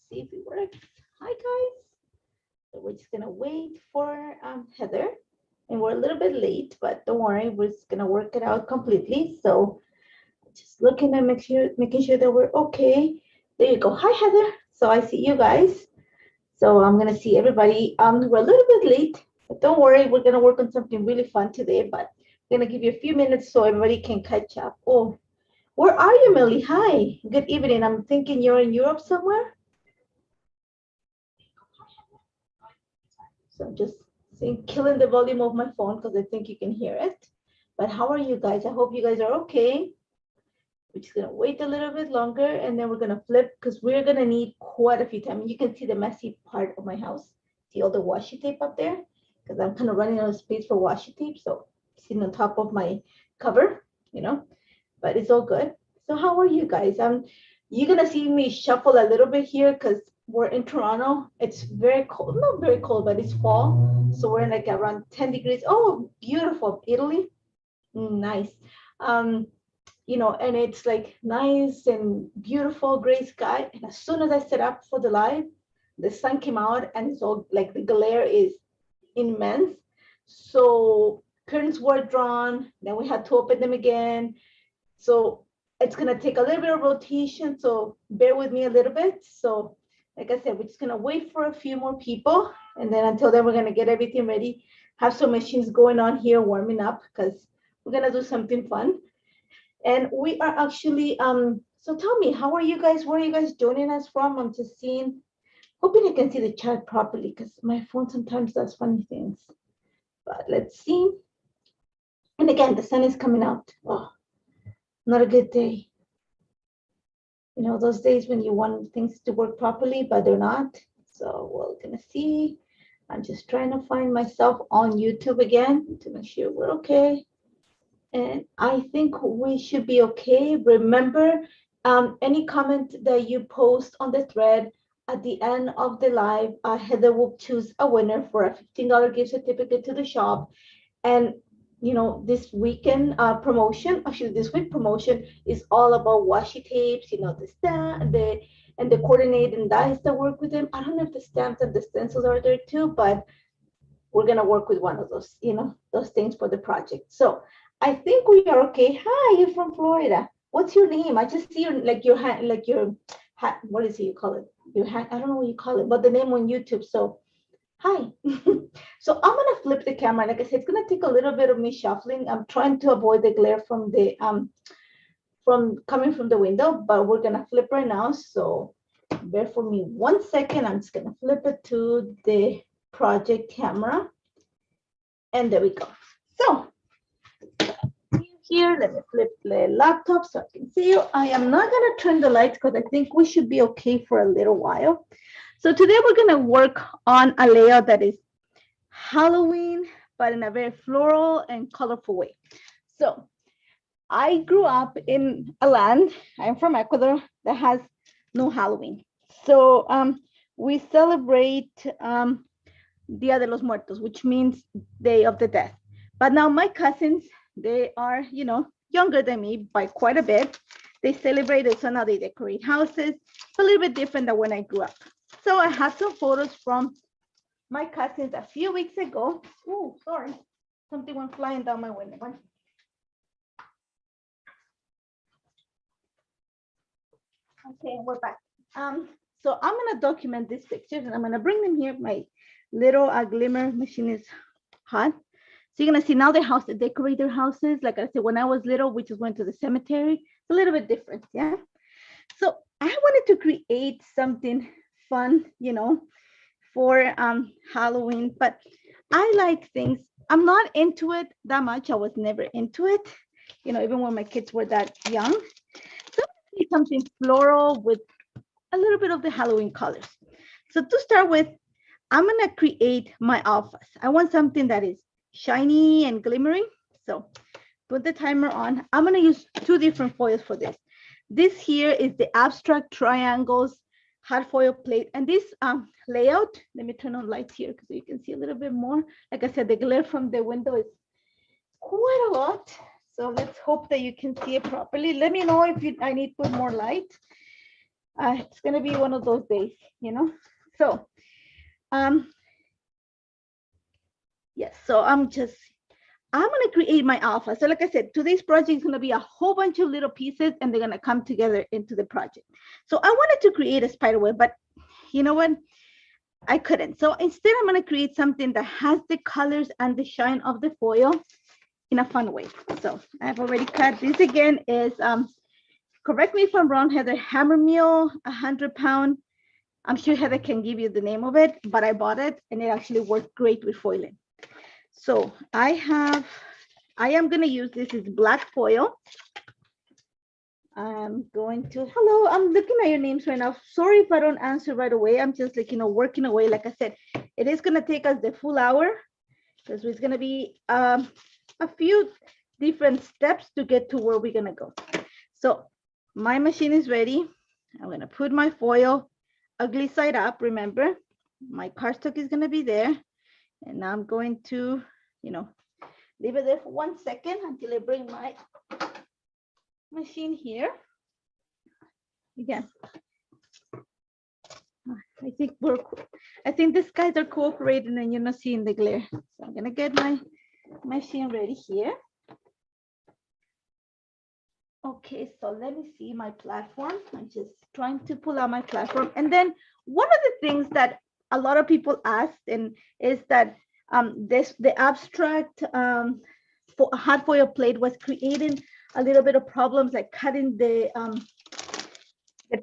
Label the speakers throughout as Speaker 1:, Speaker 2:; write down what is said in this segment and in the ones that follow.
Speaker 1: see if it works. Hi guys. So we're just gonna wait for Heather, and we're a little bit late, but don't worry, we're just gonna work it out completely. So just looking to making sure that we're okay. There you go. Hi Heather. So I see you guys. So I'm gonna see everybody. We're a little bit late, but don't worry, we're gonna work on something really fun today. But I'm gonna give you a few minutes so everybody can catch up. Oh, where are you, Millie? Hi. Good evening. I'm thinking you're in Europe somewhere. So I'm just saying, killing the volume of my phone because I think you can hear it. But how are you guys? I hope you guys are okay. We're just gonna wait a little bit longer and then we're gonna flip because we're gonna need quite a few times. You can see the messy part of my house. See all the washi tape up there? Because I'm kind of running out of space for washi tape. So sitting on top of my cover, you know, but it's all good. So how are you guys? You're gonna see me shuffle a little bit here because we're in Toronto. It's very cold, not very cold, but it's fall. So we're in like around 10 degrees. Oh, beautiful. Italy. Nice. Um, and it's like nice and beautiful gray sky. And as soon as I set up for the live, the sun came out and it's all like the glare is immense. So curtains were drawn, then we had to open them again. So it's gonna take a little bit of rotation. So bear with me a little bit. So like I said, we're just gonna wait for a few more people. And then until then, we're gonna get everything ready, have some machines going on here, warming up, because we're gonna do something fun. And we are actually, so tell me, how are you guys? Where are you guys joining us from? I'm just seeing, hoping I can see the chat properly because my phone sometimes does funny things. But let's see. And again, the sun is coming out. Oh, not a good day. Those days when you want things to work properly, but they're not. So we're gonna see. I'm just trying to find myself on YouTube again to make sure we're okay. And I think we should be okay. Remember, any comment that you post on the thread at the end of the live, Heather will choose a winner for a $15 gift certificate to the shop. And this weekend promotion, actually this week promotion is all about washi tapes, the coordinate and dies that work with them. I don't know if the stamps and the stencils are there too, but we're gonna work with one of those, those things for the project. So I think we are okay. Hi, you're from Florida. What's your name? I just see your hand, what is it you call it? Your hand, I don't know what you call it, but the name on YouTube. So hi. So I'm gonna flip the camera. Like I said, it's gonna take a little bit of me shuffling. I'm trying to avoid the glare from coming from the window, but we're gonna flip right now. So bear for me 1 second. I'm just gonna flip it to the project camera. And there we go. So here, let me flip the laptop so I can see you. I am not gonna turn the lights because I think we should be okay for a little while. So today we're gonna work on a layout that is Halloween, but in a very floral and colorful way. So I grew up in a land, I'm from Ecuador, that has no Halloween. So we celebrate Dia de los Muertos, which means Day of the Dead. But now my cousins, they are, younger than me by quite a bit. They celebrate it, so now they decorate houses. It's a little bit different than when I grew up. So I have some photos from my cousins a few weeks ago. Oh, sorry. Something went flying down my window. Okay, we're back. So I'm gonna document these pictures and I'm gonna bring them here. My little glimmer machine is hot. So you're gonna see now the house, they decorate their houses. Like I said, when I was little, we just went to the cemetery. It's a little bit different, yeah? So I wanted to create something fun, for Halloween, but I like things. I'm not into it that much. I was never into it, even when my kids were that young. So something floral with a little bit of the Halloween colors. So to start with, I'm gonna create my alphas. I want something that is shiny and glimmering. So put the timer on. I'm gonna use 2 different foils for this. This here is the abstract triangles hard foil plate. And this layout, let me turn on lights here because you can see a little bit more. Like I said, the glare from the window is quite a lot. So let's hope that you can see it properly. Let me know if I need to put more light. It's gonna be one of those days, you know. So, yes. So I'm gonna create my alpha. So like I said, today's project is gonna be a whole bunch of little pieces, and they're gonna come together into the project. So I wanted to create a spider web, but you know what? I couldn't. So instead, I'm gonna create something that has the colors and the shine of the foil in a fun way. So I've already cut. This again is correct me if I'm wrong, Heather, hammer mill, 100-pound. I'm sure Heather can give you the name of it, but I bought it and it actually worked great with foiling. So I am going to use, this is black foil. I'm going to, hello, I'm looking at your names right now. Sorry if I don't answer right away. I'm just like, working away. Like I said, it is going to take us the full hour because it's going to be a few different steps to get to where we're going to go. So my machine is ready. I'm going to put my foil ugly side up. Remember, my cardstock is going to be there. And I'm going to, leave it there for 1 second until I bring my machine here. Again, I think these guys are cooperating and you're not seeing the glare. So I'm going to get my machine ready here. Okay, so let me see my platform. I'm just trying to pull out my platform. And then one of the things that a lot of people asked is that the abstract hard foil plate was creating a little bit of problems, like cutting the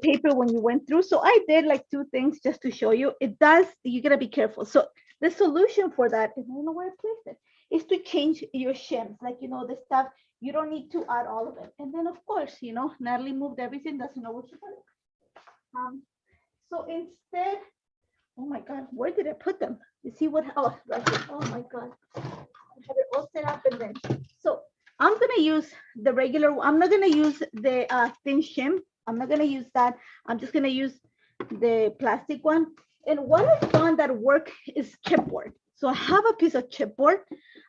Speaker 1: paper when you went through. So I did like 2 things just to show you. It does, you gotta be careful. So the solution for that, I don't know where I placed it, is to change your shims, like, the stuff. You don't need to add all of it. And then of course, Natalie moved everything, doesn't know what she put it. So instead, oh my God, where did I put them? You see what, oh, right here. Oh my God. I have it all set up and then, so I'm gonna use the regular, I'm not gonna use the thin shim. I'm not gonna use that. I'm just gonna use the plastic one. And what I found that work is chipboard. So I have a piece of chipboard.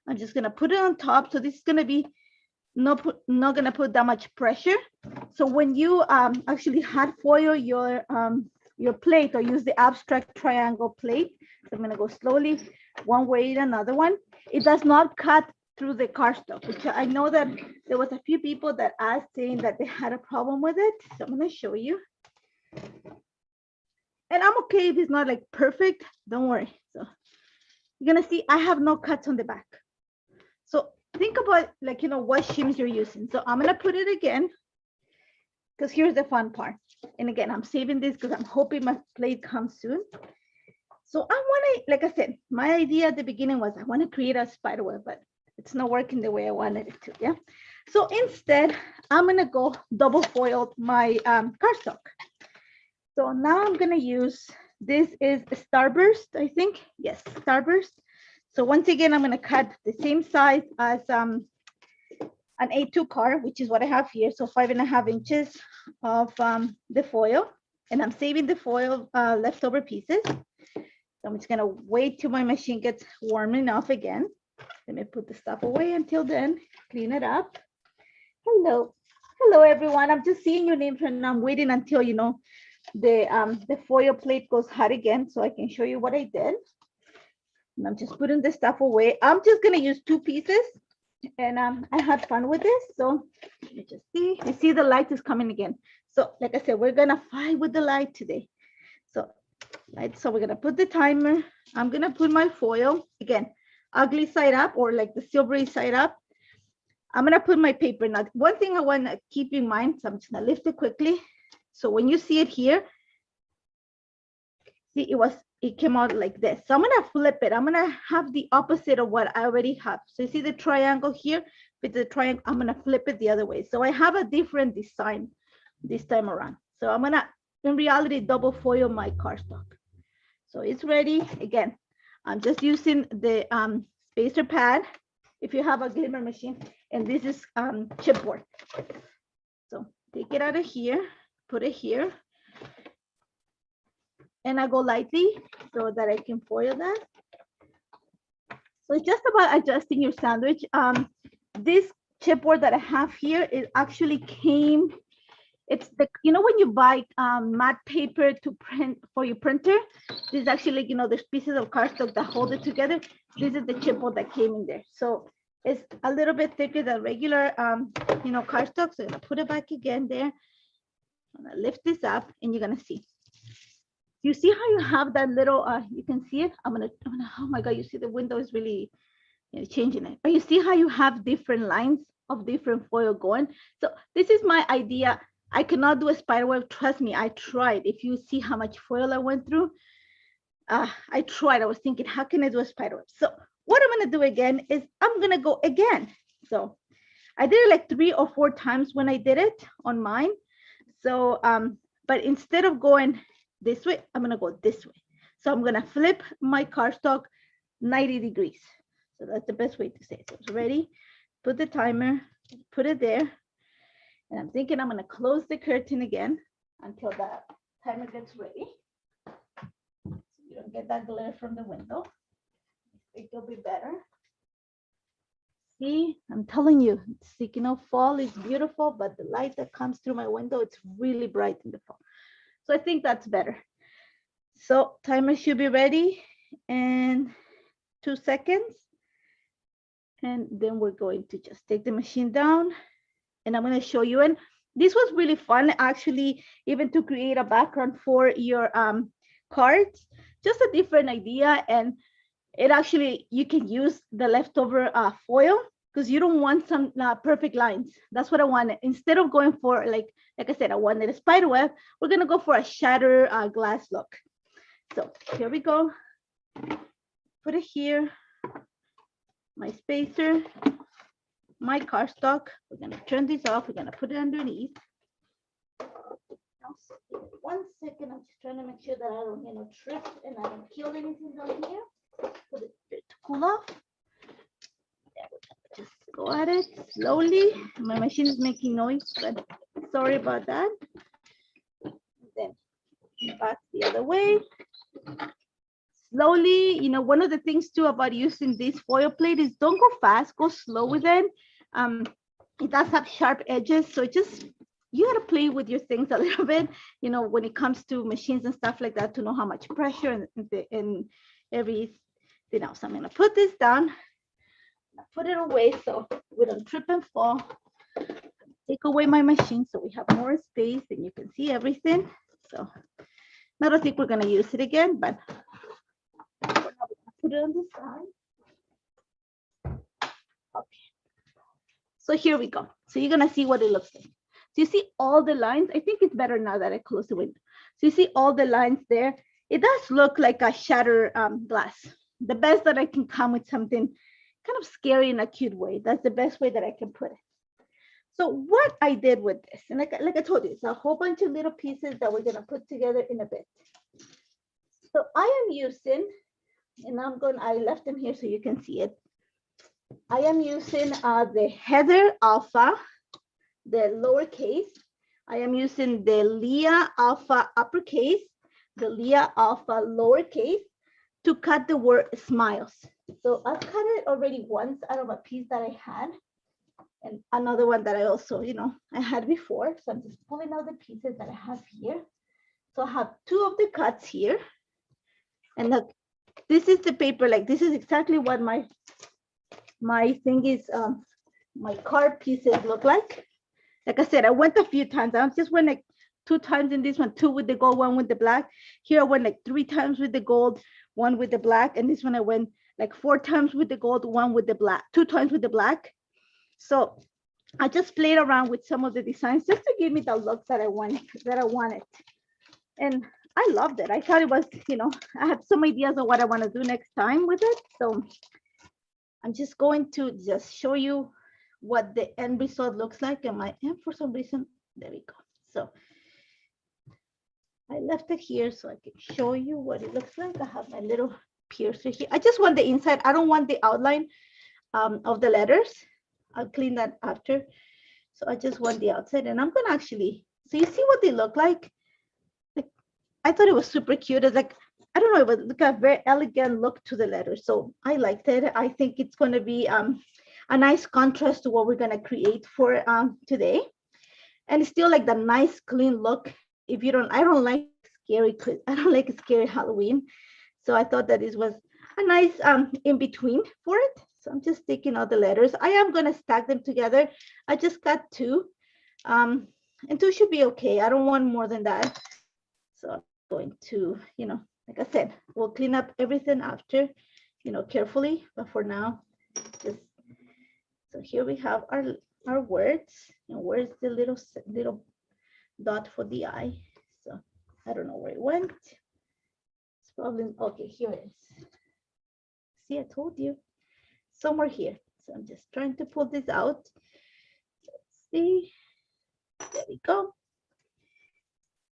Speaker 1: I'm just gonna put it on top. So this is gonna be not gonna put that much pressure. So when you actually hard foil your plate or use the abstract triangle plate, so I'm gonna go slowly one way and another one. It does not cut through the cardstock, which I know that there was a few people that asked saying that they had a problem with it. So I'm gonna show you. And I'm okay if it's not like perfect, don't worry. So you're gonna see I have no cuts on the back. So think about like, what shims you're using. So I'm gonna put it again, because here's the fun part. And again, I'm saving this because I'm hoping my plate comes soon. So I wanna, like I said, my idea at the beginning was I wanna create a spider web, but it's not working the way I wanted it to, yeah? So instead, I'm gonna go double foil my cardstock. So now I'm gonna use, this is Starburst, I think. Yes, Starburst. So once again, I'm gonna cut the same size as an A2 card, which is what I have here. So 5.5 inches of the foil. And I'm saving the foil leftover pieces. So I'm just gonna wait till my machine gets warm enough again. Let me put the stuff away until then, clean it up. Hello, hello everyone. I'm just seeing your names and I'm waiting until, the foil plate goes hot again so I can show you what I did. And I'm just putting the stuff away. I'm just gonna use 2 pieces and I had fun with this. So let me just see, you see the light is coming again. So like I said, we're gonna fight with the light today. So, so we're gonna put the timer. I'm gonna put my foil, again, ugly side up or like the silvery side up. I'm gonna put my paper. Now, one thing I wanna keep in mind, so I'm just gonna lift it quickly. So when you see it here, see it came out like this. So I'm gonna flip it. I'm gonna have the opposite of what I already have. So you see the triangle here, with the triangle, I'm gonna flip it the other way. So I have a different design this time around. So I'm gonna, in reality, double foil my cardstock. So it's ready. Again, I'm just using the spacer pad if you have a glimmer machine, and this is chipboard. So take it out of here, put it here, and I go lightly so that I can foil that. So it's just about adjusting your sandwich. This chipboard that I have here, it actually came It's the, you know, when you buy matte paper to print for your printer, this is actually, you know, there's pieces of cardstock that hold it together. This is the chipboard that came in there. So it's a little bit thicker than regular, you know, cardstock. So I'm gonna put it back again there. I'm gonna lift this up and you're gonna see. You see how you have that little, you can see it? I'm gonna, oh my God, you see the window is really, you know, changing it. But you see how you have different lines of different foil going? So this is my idea. I cannot do a spider web. Trust me, I tried. If you see how much foil I went through, I tried. I was thinking, how can I do a spider web? So what I'm gonna do again is I'm gonna go again. So I did it like 3 or 4 times when I did it on mine. So, but instead of going this way, I'm gonna go this way. So I'm gonna flip my cardstock 90 degrees. So that's the best way to say it. So it's ready, put the timer, put it there. And I'm thinking I'm gonna close the curtain again until the timer gets ready. So you don't get that glare from the window. I think it'll be better. See, I'm telling you, it's, you know, fall is beautiful, but the light that comes through my window, it's really bright in the fall. So I think that's better. So timer should be ready in 2 seconds. And then we're going to just take the machine down and I'm going to show you. And this was really fun, actually, even to create a background for your cards, just a different idea. And it actually, you can use the leftover foil because you don't want some perfect lines. That's what I wanted. Instead of going for, like I said, I wanted a spider web, we're going to go for a shatter glass look. So here we go. Put it here. My spacer, my cardstock. We're gonna turn this off. We're gonna put it underneath. Now, 1 second. I'm just trying to make sure that I don't, you know, trip and I don't kill anything down here. Put it to cool off. There we go. Just go at it slowly. My machine is making noise, but sorry about that. Then back the other way. Slowly, you know, one of the things too about using this foil plate is don't go fast, go slow with it. It does have sharp edges, so just, you gotta play with your things a little bit, you know, when it comes to machines and stuff like that, to know how much pressure and everything else. I'm gonna put this down, put it away so we don't trip and fall. Take away my machine so we have more space and you can see everything. So I don't think we're gonna use it again, but put it on the side. Okay. So here we go. So you're gonna see what it looks like. So you see all the lines. I think it's better now that I close the window. So you see all the lines there. It does look like a shatter glass. The best that I can come with something kind of scary in a cute way. That's the best way that I can put it. So what I did with this, and like I told you, it's a whole bunch of little pieces that we're gonna put together in a bit. So I am using, and I left them here so you can see it. I am using the Heather Alpha, the lowercase. I am using the Leah Alpha uppercase, the Leah Alpha lowercase to cut the word smiles. So I've cut it already once out of a piece that I had, and another one that I also, you know, I had before. So I'm just pulling out the pieces that I have here. So I have 2 of the cuts here. And look, this is the paper, like this is exactly what my thing is, my card pieces look like. Like I said, I went a few times. I just went like 2 times in this one, 2 with the gold, 1 with the black. Here I went like 3 times with the gold, 1 with the black. And this one I went like 4 times with the gold, 1 with the black, 2 times with the black. So I just played around with some of the designs just to give me the look that I wanted. And I loved it. I thought it was, you know, I had some ideas of what I want to do next time with it. So I'm just going to just show you what the end result looks like. And for some reason, there we go. So I left it here so I can show you what it looks like. I have my little piercer here. I just want the inside. I don't want the outline of the letters. I'll clean that after. So I just want the outside, and I'm gonna actually, so you see what they look like? I thought it was super cute. It's like, I don't know, it was like a very elegant look to the letters. So I liked it. I think it's gonna be a nice contrast to what we're gonna create for today. and it's still like the nice clean look. If you don't, I don't like scary, I don't like scary Halloween. So I thought that this was a nice in between for it. So I'm just taking all the letters. I am gonna stack them together. I just got two, and two should be okay. I don't want more than that. So I'm going to, like I said, we'll clean up everything after, carefully. But for now, just, so here we have our words. And where's the little dot for the eye? So I don't know where it went. It's probably, okay, here it is. See, I told you, somewhere here. So I'm just trying to pull this out. Let's see, there we go.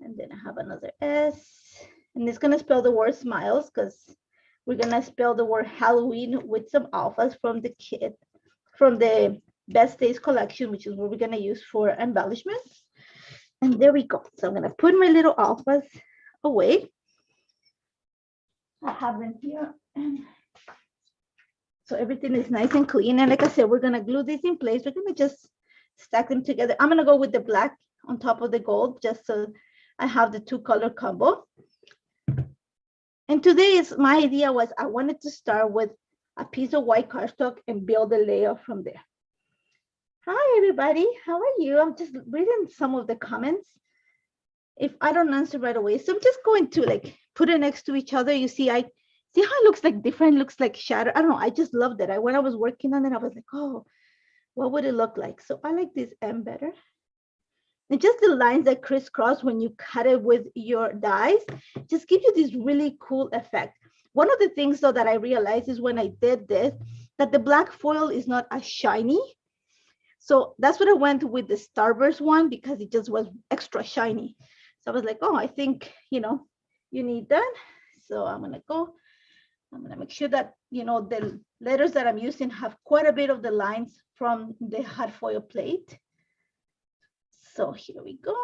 Speaker 1: And then I have another S, and it's gonna spell the word smiles because we're gonna spell the word Halloween with some alphas from the Best Days collection, which is what we're gonna use for embellishments. And there we go. So I'm gonna put my little alphas away. I have them here. So everything is nice and clean. And like I said, we're gonna glue this in place. We're gonna just stack them together. I'm gonna go with the black on top of the gold, just so I have the two color combo. And today my idea was I wanted to start with a piece of white cardstock and build a layer from there. Hi, everybody. How are you? I'm just reading some of the comments. If I don't answer right away, so I'm just going to like put it next to each other. You see, I see how it looks like different, looks like shadow. I don't know. I just loved it. When I was working on it, I was like, oh, what would it look like? So I like this M better. And just the lines that crisscross when you cut it with your dies, just give you this really cool effect. One of the things though that I realized is when I did this, that the black foil is not as shiny. So that's what I went with the Starburst one because it just was extra shiny. So I was like, oh, I think, you need that. So I'm gonna make sure that, the letters that I'm using have quite a bit of the lines from the hard foil plate. So here we go.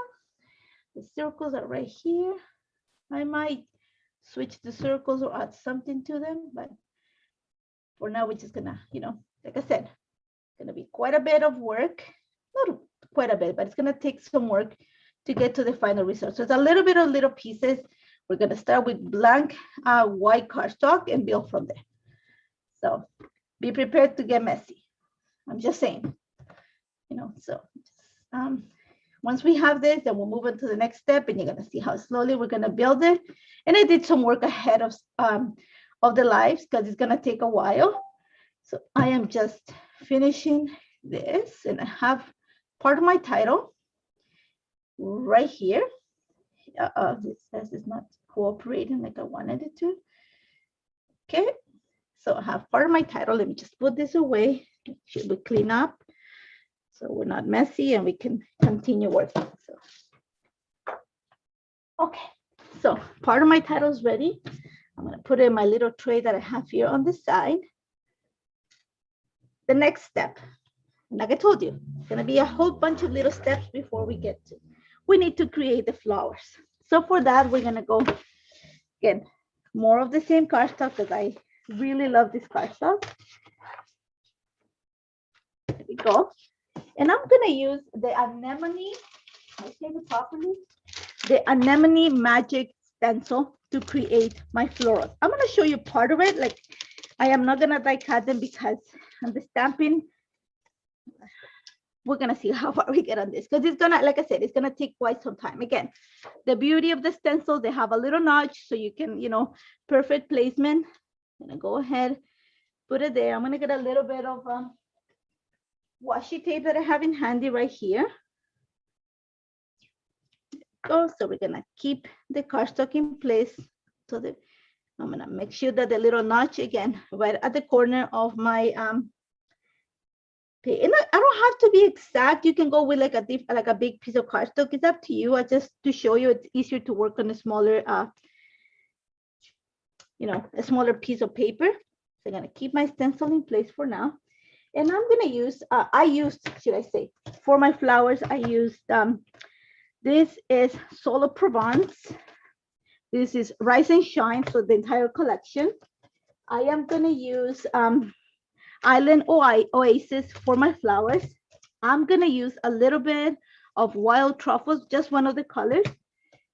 Speaker 1: The circles are right here. I might switch the circles or add something to them, but for now, we're just gonna, like I said, gonna be quite a bit of work. Not quite a bit, but it's gonna take some work to get to the final result. So it's a little bit of little pieces. We're gonna start with blank white cardstock and build from there. So be prepared to get messy. I'm just saying, so once we have this, then we'll move on to the next step, and you're gonna see how slowly we're gonna build it. And I did some work ahead of the lives because it's gonna take a while. So I am just finishing this, and I have part of my title right here. This says it's not cooperating like I wanted it to. Okay, so I have part of my title. Let me just put this away. Should we clean up so we're not messy and we can continue working? So, okay, so part of my title is ready. I'm gonna put it in my little tray that I have here on the side. The next step, like I told you, it's gonna be a whole bunch of little steps before we get to. We need to create the flowers. So for that, we're gonna go get more of the same cardstock because I really love this cardstock. There we go. And I'm gonna use the Anemone, I say it properly, the Anemone Magic Stencil to create my florals. I'm gonna show you part of it. Like I am not gonna die cut them because on the stamping, we're gonna see how far we get on this because it's gonna, like I said, it's gonna take quite some time. Again, the beauty of the stencil, they have a little notch so you can, perfect placement. I'm gonna go ahead, put it there. I'm gonna get a little bit of washi tape that I have in handy right here. So we're gonna keep the cardstock in place. So that I'm gonna make sure that the little notch again, right at the corner of my and I don't have to be exact. You can go with like a big piece of cardstock. It's up to you. Just to show you, it's easier to work on a smaller, a smaller piece of paper. So I'm gonna keep my stencil in place for now. And I'm gonna use, for my flowers, I used, this is Solo Provence. This is Rise and Shine, so the entire collection. I am gonna use Island Oasis for my flowers. I'm gonna use a little bit of wild truffles, just one of the colors.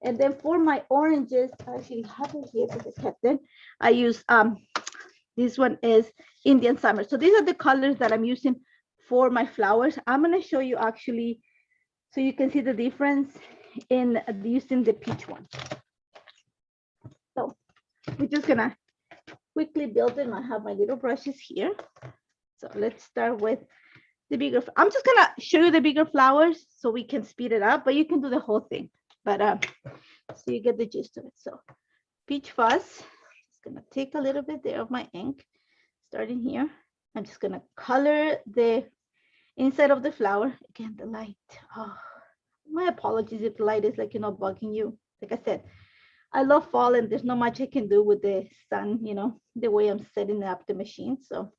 Speaker 1: And then for my oranges, I actually have it here because I kept it. I use, this one is Indian Summer. So these are the colors that I'm using for my flowers. I'm gonna show you actually, so you can see the difference in using the peach one. So we're just gonna quickly build it. I have my little brushes here. So let's start with the bigger. I'm just gonna show you the bigger flowers so we can speed it up, but you can do the whole thing. But so you get the gist of it. So peach fuzz, just gonna take a little bit there of my ink, starting here. I'm just gonna color the inside of the flower. Again, the light. Oh, my apologies if the light is like, bugging you. Like I said, I love fall and there's not much I can do with the sun, the way I'm setting up the machine. So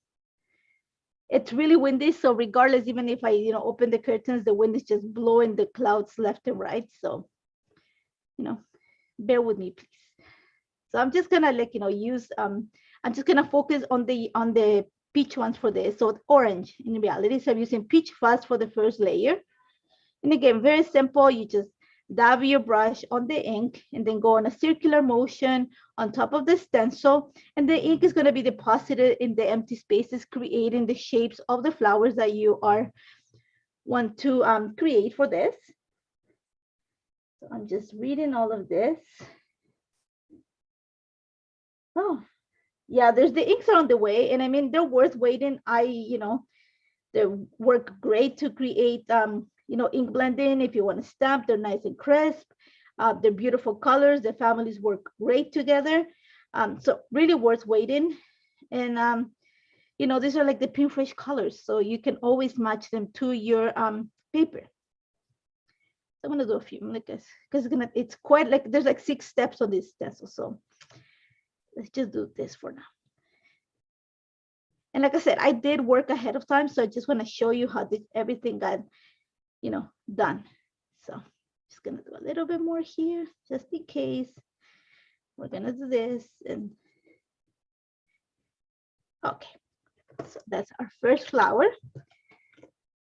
Speaker 1: it's really windy. So regardless, even if I, open the curtains, the wind is just blowing the clouds left and right. So, bear with me, please. So I'm just gonna use, I'm just gonna focus on the peach ones for this. So orange in reality. So I'm using peach fuzz for the first layer. And again, very simple. You just dab your brush on the ink and then go on a circular motion on top of the stencil. And the ink is going to be deposited in the empty spaces, creating the shapes of the flowers that you want to create for this. So I'm just reading all of this. Oh, yeah, there's the inks are on the way. And I mean, they're worth waiting. They work great to create ink blending. If you want to stamp, they're nice and crisp. They're beautiful colors. The families work great together. So really worth waiting. And these are like the pinfish colors, so you can always match them to your paper. So I'm gonna do a few because it's quite like there's like 6 steps on this stencil. So let's just do this for now. And like I said, I did work ahead of time, so I just want to show you how everything got done. So just gonna do a little bit more here just in case. We're gonna do this. And okay, so that's our first flower.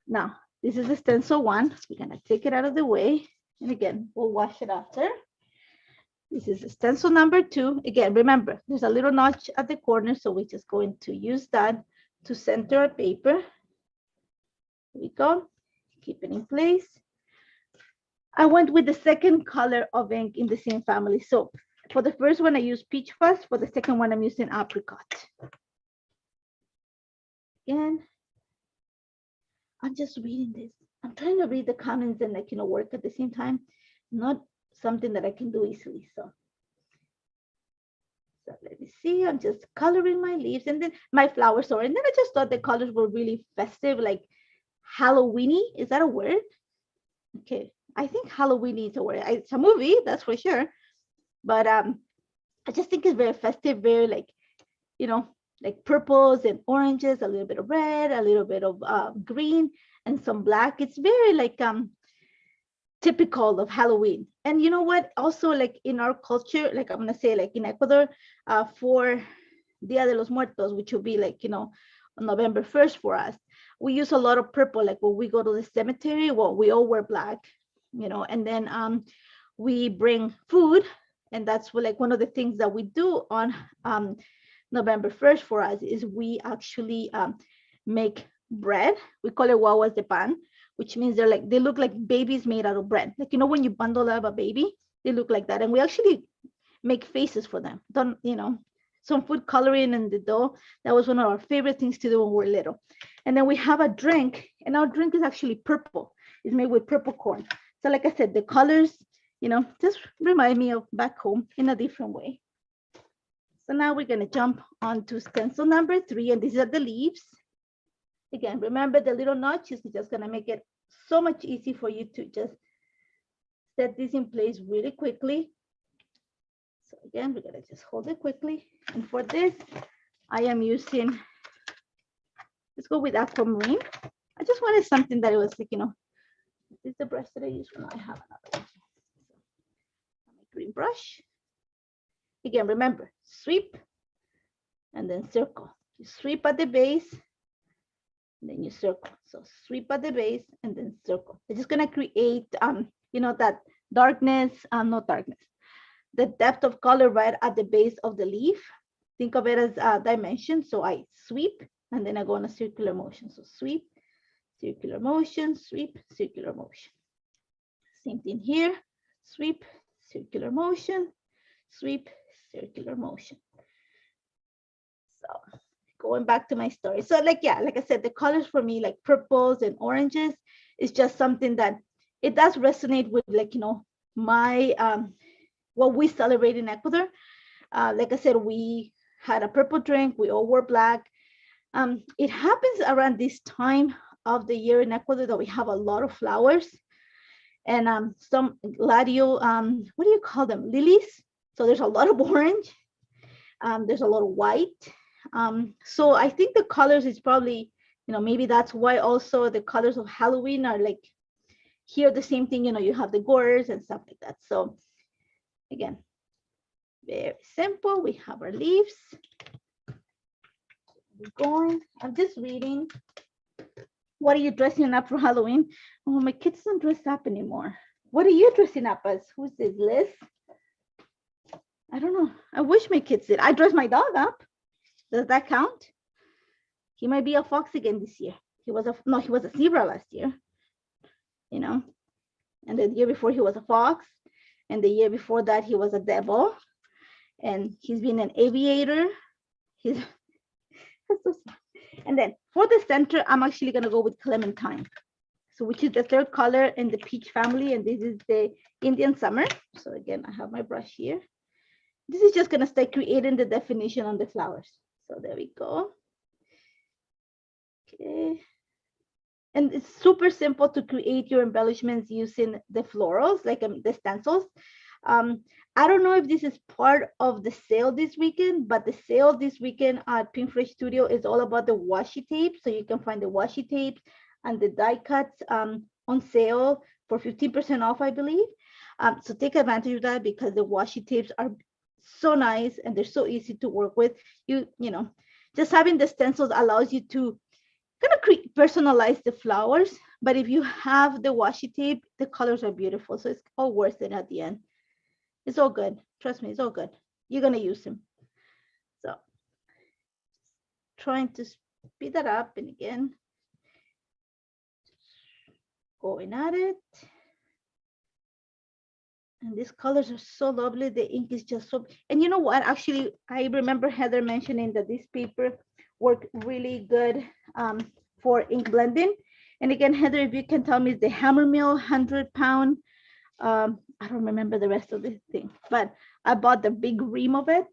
Speaker 1: Now this is the stencil one. We're gonna take it out of the way, and again we'll wash it after. This is the stencil number 2. Again, remember there's a little notch at the corner, so we're just going to use that to center our paper. Here we go. Keep it in place. I went with the second color of ink in the same family. So for the first one, I used peach fuzz. For the second one, I'm using apricot. Again, I'm just reading this. I'm trying to read the comments and work at the same time. Not something that I can do easily. So let me see. I'm just coloring my leaves and then my flowers. Sorry. And then I just thought the colors were really festive, like Halloweeny. Is that a word? Okay. I think Halloween is a word. It's a movie, that's for sure. But I just think it's very festive, very like purples and oranges, a little bit of red, a little bit of green, and some black. It's very like typical of Halloween. And you know what? Also, like in our culture, like I'm gonna say, like in Ecuador, for Dia de los Muertos, which will be like on November 1st for us, we use a lot of purple. Like when we go to the cemetery, well, we all wear black. And then we bring food, and that's like one of the things that we do on November 1st for us is we actually make bread. We call it guaguas de pan, which means they look like babies made out of bread. Like when you bundle up a baby, they look like that, and we actually make faces for them. Some food coloring in the dough. That was one of our favorite things to do when we were little. And then we have a drink, and our drink is actually purple. It's made with purple corn. So like I said, the colors, just remind me of back home in a different way. So now we're going to jump on to stencil number 3, and these are the leaves. Again, remember the little notch is just going to make it so much easy for you to just set this in place really quickly. So again, we're going to just hold it quickly. And for this, I am using, let's go with aquamarine. I just wanted something that it was like, this is the brush that I use when I have another one. So, my green brush. Again, remember, sweep and then circle. You sweep at the base, then you circle. So sweep at the base and then circle. It's just gonna create, you know, that darkness, not darkness, the depth of color right at the base of the leaf. Think of it as dimension. So I sweep and then I go on a circular motion. So sweep, circular motion, sweep, circular motion. Same thing here, sweep, circular motion, sweep, circular motion. So going back to my story. So like, yeah, like I said, the colors for me, like purples and oranges, is just something that it does resonate with, like, you know, my, what we celebrate in Ecuador. Like I said, we had a purple drink, we all wore black. It happens around this time of the year in Ecuador that we have a lot of flowers and some gladio, what do you call them? Lilies. So there's a lot of orange. There's a lot of white. So I think the colors is probably, you know, maybe that's why also the colors of Halloween are like here the same thing, you know, you have the gourds and stuff like that. So again, very simple. We have our leaves. We're going. I'm just reading. What are you dressing up for Halloween? Oh, my kids don't dress up anymore. What are you dressing up as? Who's this, Liz? I don't know. I wish my kids did. I dress my dog up. Does that count? He might be a fox again this year. He was a zebra last year, you know. And the year before he was a fox. And the year before that he was a devil. And he's been an aviator. He's so sad. And then for the center, I'm actually gonna go with clementine. So which is the third color in the peach family. And this is the Indian summer. So again, I have my brush here. This is just gonna start creating the definition on the flowers. So there we go. Okay. And it's super simple to create your embellishments using the florals, like the stencils. I don't know if this is part of the sale this weekend, but the sale this weekend at Pink Fresh Studio is all about the washi tape. So you can find the washi tapes and the die cuts on sale for 15% off, I believe. So take advantage of that because the washi tapes are so nice and they're so easy to work with. You know, just having the stencils allows you to kind of personalize the flowers. But if you have the washi tape, the colors are beautiful. So it's all worth it at the end. It's all good. Trust me, it's all good. You're going to use them. So trying to speed that up. And again, going at it. And these colors are so lovely. The ink is just so, and you know what? Actually, I remember Heather mentioning that this paper worked really good for ink blending. And again, Heather, if you can tell me, the Hammermill 100-pound, I don't remember the rest of the thing, but I bought the big ream of it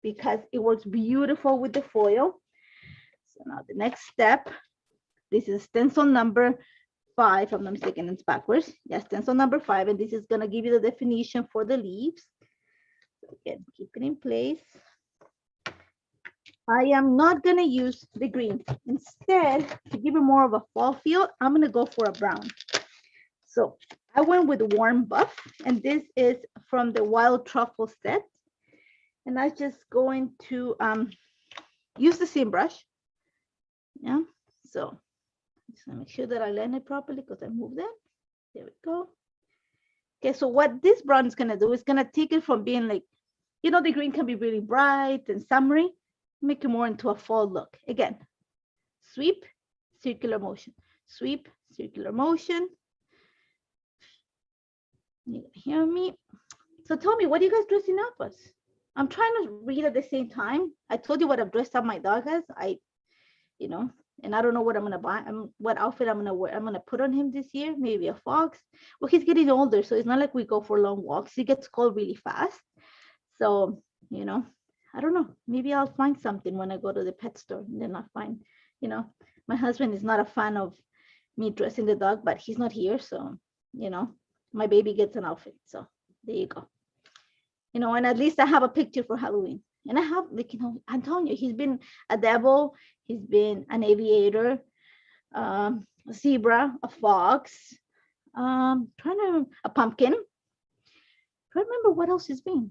Speaker 1: because it works beautiful with the foil. So now the next step, this is stencil number 5, if I'm not mistaken, it's backwards. Yes, stencil number 5, and this is gonna give you the definition for the leaves. So again, keep it in place. I am not gonna use the green. Instead, to give it more of a fall feel, I'm gonna go for a brown. So I went with warm buff, and this is from the Wild Truffle set. And I'm just going to use the same brush. Yeah, so just gonna make sure that I line it properly because I moved it. There we go. Okay, so what this brown is gonna do is gonna take it from being like, you know, the green can be really bright and summery, make it more into a fall look. Again, sweep, circular motion, sweep, circular motion. You hear me? So tell me, what are you guys dressing up as? I'm trying to read at the same time. I told you what I've dressed up my dog as. You know, and I don't know what I'm gonna buy. What outfit I'm gonna wear. I'm gonna put on him this year. Maybe a fox. Well, he's getting older, so it's not like we go for long walks. He gets cold really fast. So, you know, I don't know. Maybe I'll find something when I go to the pet store, and then I'll find, you know, my husband is not a fan of me dressing the dog, but he's not here, so, you know, my baby gets an outfit. So there you go. You know, and at least I have a picture for Halloween. And I have, like, you know, I'm telling you, he's been a devil, he's been an aviator, a zebra, a fox, a pumpkin. I don't remember what else he's been.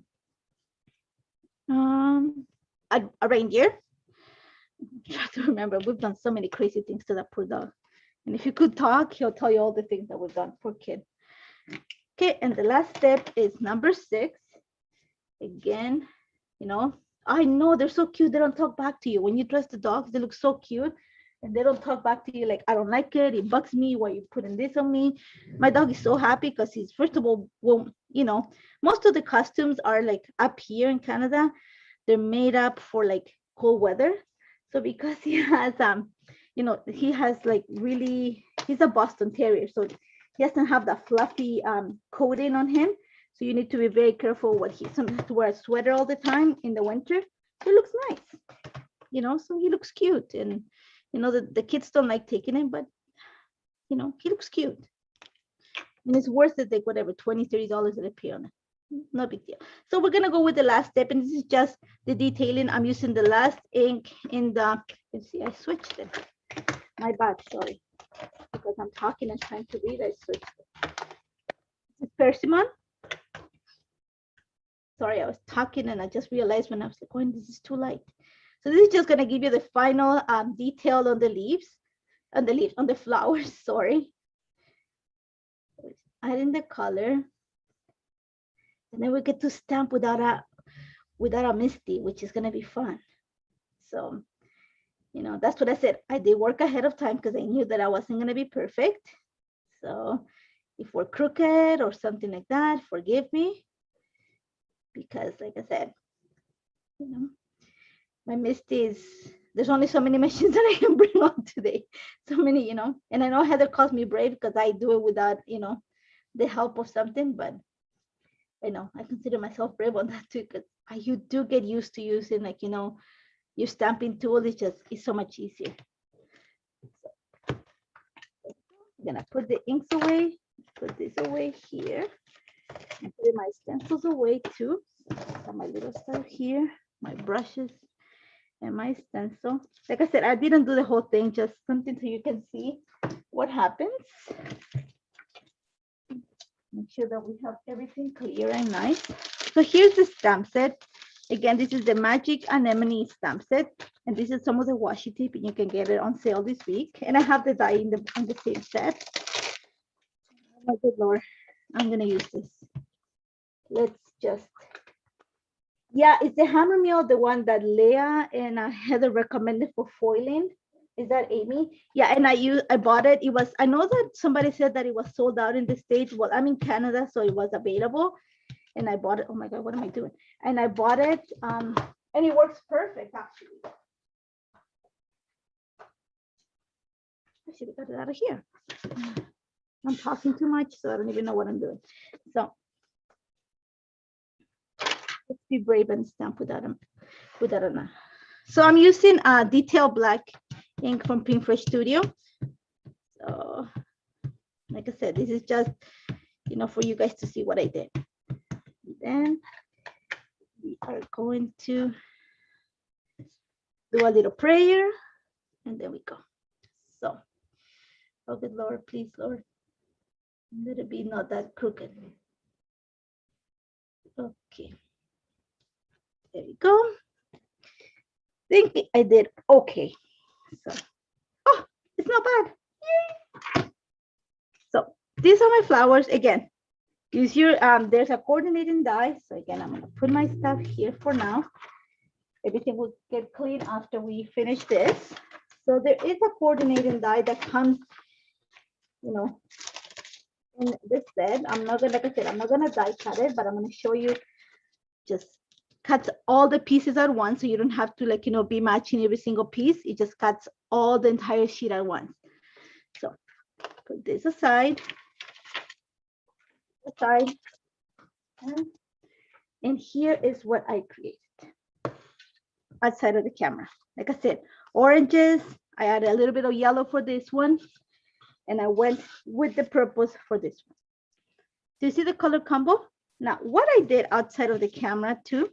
Speaker 1: A reindeer. trying to remember. We've done so many crazy things to that poor dog. And if you could talk, he'll tell you all the things that we've done. Poor kid. Okay, and the last step is number 6. Again, you know, I know they're so cute. They don't talk back to you. When you dress the dogs, they look so cute. And they don't talk back to you like, I don't like it. It bugs me. Why you putting this on me? My dog is so happy because he's, first of all, well, you know, most of the costumes are like up here in Canada. They're made up for like cold weather. So because he has, you know, he has like really, he's a Boston Terrier. So he doesn't have that fluffy coating on him. So you need to be very careful what he, sometimes has to wear a sweater all the time in the winter. He looks nice, you know, so he looks cute. And you know, the kids don't like taking him, but you know, he looks cute. And it's worth it, like whatever, $20, $30 that I pay on it. No big deal. So we're gonna go with the last step, and this is just the detailing. I'm using the last ink in the, let's see, I switched it. My bad, sorry. Because I'm talking and trying to read, I switched it. This is Persimmon. Sorry, I was talking and I just realized when I was like, oh, this is too light. So this is just gonna give you the final detail on the leaves, on the flowers, sorry. Adding the color. And then we get to stamp without a misty, which is gonna be fun. So, you know, that's what I said. I did work ahead of time because I knew that I wasn't gonna be perfect. So if we're crooked or something like that, forgive me. Because like I said, you know, my misty is, there's only so many machines that I can bring on today. So many, you know, and I know Heather calls me brave because I do it without, you know, the help of something, but I know I consider myself brave on that too, because you do get used to using, like, you know, your stamping tool is just, it's so much easier. So, I'm gonna put the inks away, put this away here, and put my stencils away too. Got my little stuff here, my brushes, and my stencil. Like I said, I didn't do the whole thing, just something so you can see what happens. Make sure that we have everything clear and nice. So here's the stamp set. Again, this is the Magic Anemone stamp set. And this is some of the washi tape, and you can get it on sale this week. And I have the die in the same set. Oh my good Lord, I'm gonna use this. Let's just, yeah, it's the hammer mill, the one that Leah and Heather recommended for foiling. Is that Amy? Yeah, and I bought it. It was, I know that somebody said that it was sold out in the States. Well, I'm in Canada, so it was available. And I bought it. Oh my God, what am I doing? And I bought it, and it works perfect, actually. I should have got it out of here. I'm talking too much, so I don't even know what I'm doing. So let's be brave and stamp without a. So I'm using detail black ink from Pink Fresh Studio. So like I said, this is just, you know, for you guys to see what I did. Then we are going to do a little prayer, and then we go. So, oh good Lord, please, Lord, let it be not that crooked. Okay, there we go. Think I did okay. So, oh, it's not bad. Yay. So these are my flowers. Again, use your there's a coordinating die. So again, I'm gonna put my stuff here for now. Everything will get clean after we finish this. So there is a coordinating die that comes, you know, in this set. I'm not gonna, like I said, I'm not gonna die cut it, but I'm gonna show you just cuts all the pieces at once, so you don't have to, like, you know, be matching every single piece. It just cuts all the entire sheet at once. So put this aside, and here is what I created outside of the camera. Like I said, oranges. I added a little bit of yellow for this one, and I went with the purples for this one. Do you see the color combo? Now, what I did outside of the camera too,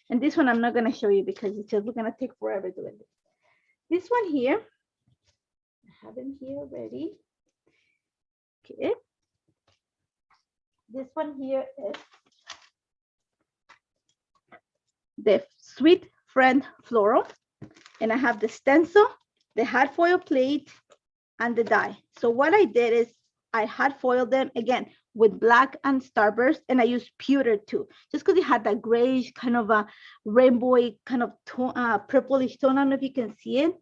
Speaker 1: and this one I'm not going to show you because it's just, we're going to take forever doing this. This one here, I have them here ready. Okay. This one here is the Sweet Friend Floral. And I have the stencil, the hot foil plate, and the die. So what I did is I hot foiled them again with black and starburst, and I used pewter too, just because it had that grayish kind of a rainbow kind of tone, purplish tone. I don't know if you can see it.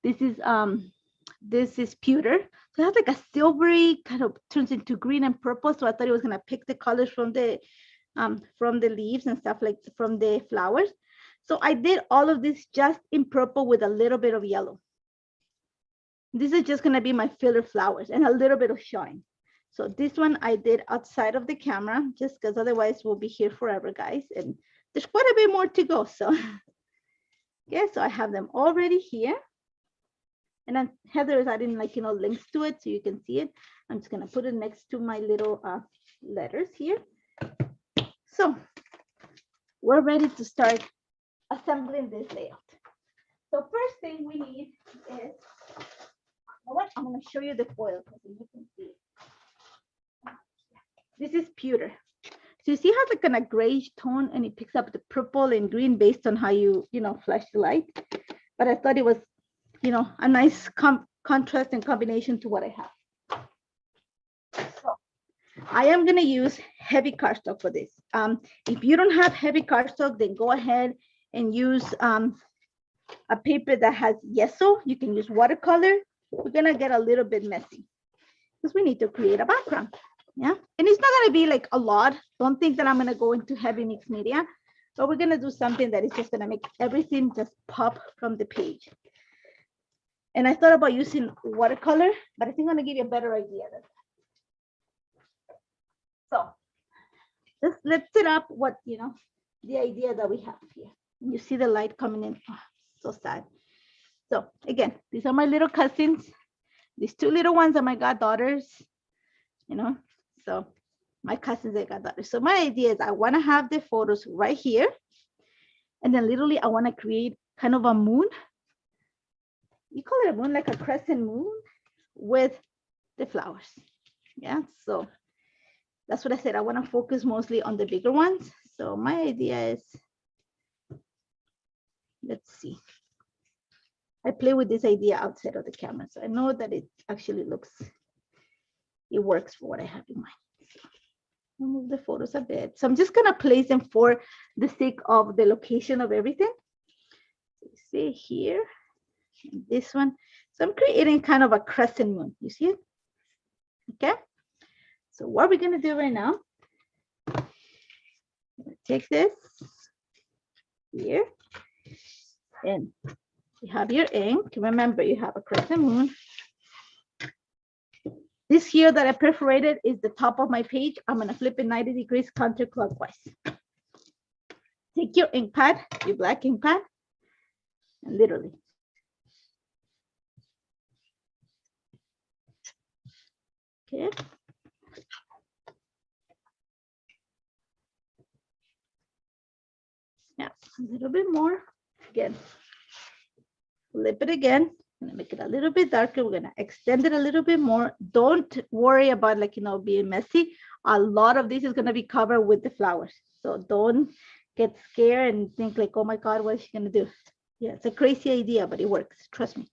Speaker 1: This is pewter. So it has like a silvery kind of turns into green and purple. So I thought it was gonna pick the colors from the leaves and stuff, like from the flowers. So I did all of this just in purple with a little bit of yellow. This is just gonna be my filler flowers and a little bit of shine. So this one I did outside of the camera, just because otherwise we'll be here forever, guys. And there's quite a bit more to go. So yeah, so I have them already here. And then Heather is adding like, links to it so you can see it. I'm just gonna put it next to my little letters here. So we're ready to start assembling this layout. So first thing we need is, I'm gonna show you the foil so you can see it. This is pewter. So you see how it's like kind of grayish tone, and it picks up the purple and green based on how you flash the light. But I thought it was, a nice contrast and combination to what I have. So I am gonna use heavy cardstock for this. If you don't have heavy cardstock, then go ahead and use a paper that has gesso. You can use watercolor. We're gonna get a little bit messy because we need to create a background. Yeah, and it's not gonna be like a lot. Don't think that I'm gonna go into heavy mixed media, but we're gonna do something that is just gonna make everything just pop from the page. And I thought about using watercolor, but I think I'm gonna give you a better idea. So let's set up what, the idea that we have here. You see the light coming in. Oh, so sad. So again, these are my little cousins. These two little ones are my goddaughters, so my cousins are goddaughters. So my idea is I want to have the photos right here. And then literally I want to create kind of a moon. You call it a moon, like a crescent moon with the flowers. Yeah, so that's what I said. I want to focus mostly on the bigger ones. So my idea is, let's see. I play with this idea outside of the camera, so I know that it actually it works for what I have in mind. So I'll move the photos a bit. So I'm just gonna place them for the sake of the location of everything. So you see here, and this one. So I'm creating kind of a crescent moon. You see it? Okay. So what we're gonna do right now, take this here, and you have your ink. Remember, you have a crescent moon. This here that I perforated is the top of my page. I'm going to flip it 90 degrees counterclockwise. Take your ink pad, your black ink pad, and literally. Okay. Yeah, a little bit more. Again, flip it again. I'm gonna make it a little bit darker. We're gonna extend it a little bit more. Don't worry about being messy. A lot of this is gonna be covered with the flowers. So don't get scared and think like, oh my God, what is she gonna do? Yeah, it's a crazy idea, but it works. Trust me.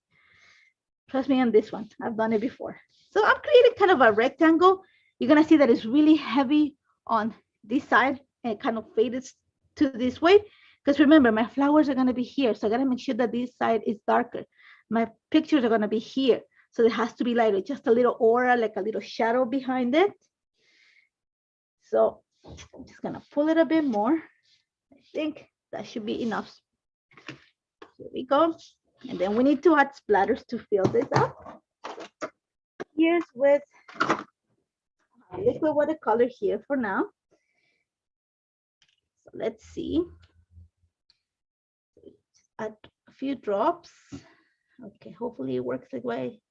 Speaker 1: Trust me on this one. I've done it before. So I'm creating kind of a rectangle. You're gonna see that it's really heavy on this side and it kind of faded to this way. Because remember, my flowers are gonna be here. So I gotta make sure that this side is darker. My pictures are gonna be here. So it has to be lighter, just a little aura, like a little shadow behind it. So I'm just gonna pull it a bit more. I think that should be enough. Here we go. And then we need to add splatters to fill this up. Here's with liquid watercolor here for now. So let's see. Add a few drops. Okay, hopefully it works the way.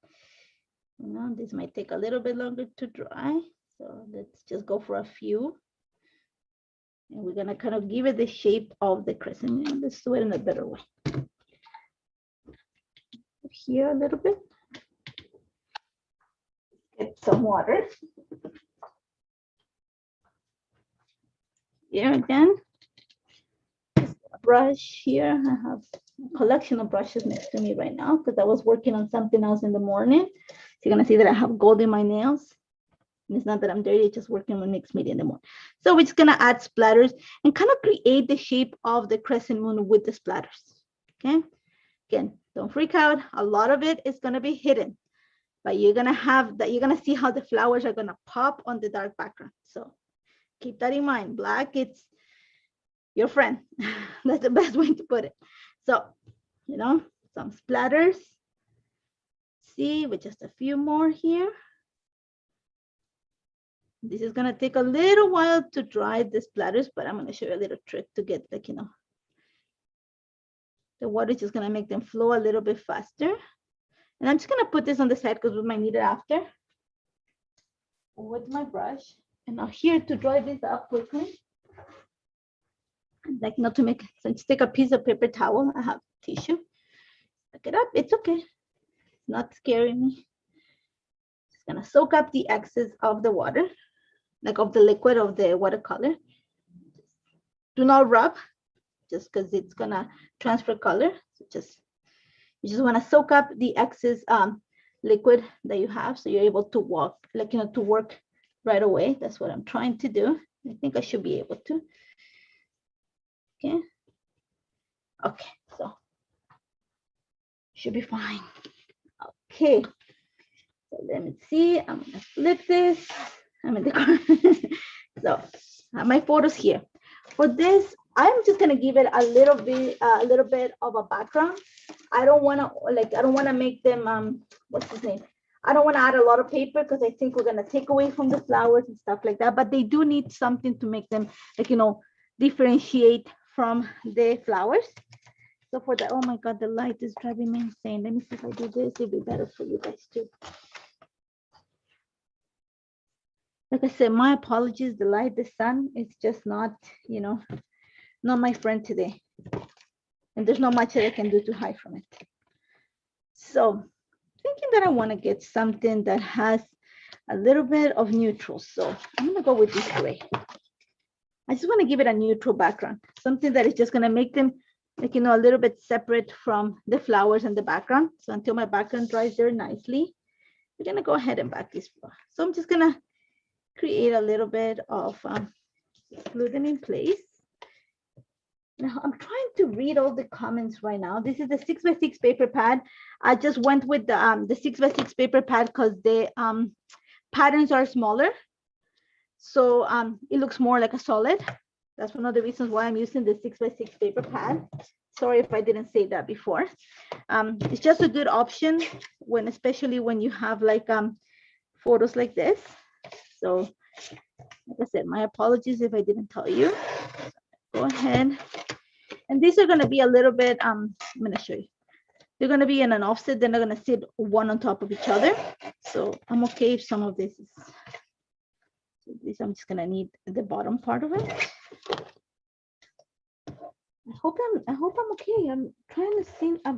Speaker 1: This might take a little bit longer to dry. So let's just go for a few. And we're gonna kind of give it the shape of the crescent. Let's do it in a better way. Here a little bit. Get some water. Here again. Just a brush here. I have collection of brushes next to me right now because I was working on something else in the morning. So you're gonna see that I have gold in my nails. And it's not that I'm dirty, just working with mixed media in the morning. So we're just gonna add splatters and kind of create the shape of the crescent moon with the splatters. Okay. Again, don't freak out. A lot of it is gonna be hidden, but you're gonna have that. You're gonna see how the flowers are gonna pop on the dark background. So keep that in mind. Black, it's your friend. That's the best way to put it. So, you know, some splatters. See, with just a few more here. This is gonna take a little while to dry the splatters, but I'm gonna show you a little trick to get, like, you know, the water is just gonna make them flow a little bit faster. And I'm just gonna put this on the side because we might need it after with my brush. And now here to dry this up quickly, like not to make, so just take a piece of paper towel. I have tissue. Pick it up. It's okay. It's not scaring me. Just gonna soak up the excess of the water, like of the liquid of the watercolor. Do not rub, just because it's gonna transfer color. So you just want to soak up the excess liquid that you have, so you're able to walk, like, you know, to work right away. That's what I'm trying to do. I think I should be able to. Okay. Okay, so should be fine. Okay. So let me see. I'm gonna flip this. I'm in the car. So I have my photos here. For this, I'm just gonna give it a little bit of a background. I don't wanna make them what's his name? I don't wanna add a lot of paper because I think we're gonna take away from the flowers and stuff like that. But they do need something to make them, like, you know, differentiate from the flowers. So for that, oh my God, the light is driving me insane. Let me see if I do this. It'll be better for you guys too. Like I said, my apologies. The light, the sun, it's just not, you know, not my friend today. And there's not much that I can do to hide from it. So thinking that I want to get something that has a little bit of neutral. So I'm going to go with this gray. I just want to give it a neutral background, something that is just going to make them, like, you know, a little bit separate from the flowers and the background. So until my background dries there nicely, we're going to go ahead and back this. So I'm just going to create a little bit of glue them in place. Now I'm trying to read all the comments right now. This is the 6x6 paper pad. I just went with the 6x6 paper pad because the patterns are smaller. So it looks more like a solid. That's one of the reasons why I'm using the 6x6 paper pad. Sorry if I didn't say that before. It's just a good option when, especially when you have like photos like this. So like I said, my apologies if I didn't tell you. Go ahead. And these are going to be a little bit, I'm going to show you. They're going to be in an offset. Then they're going to sit one on top of each other. So I'm okay if some of this is, so this I'm just going to need the bottom part of it. I hope I'm okay. I'm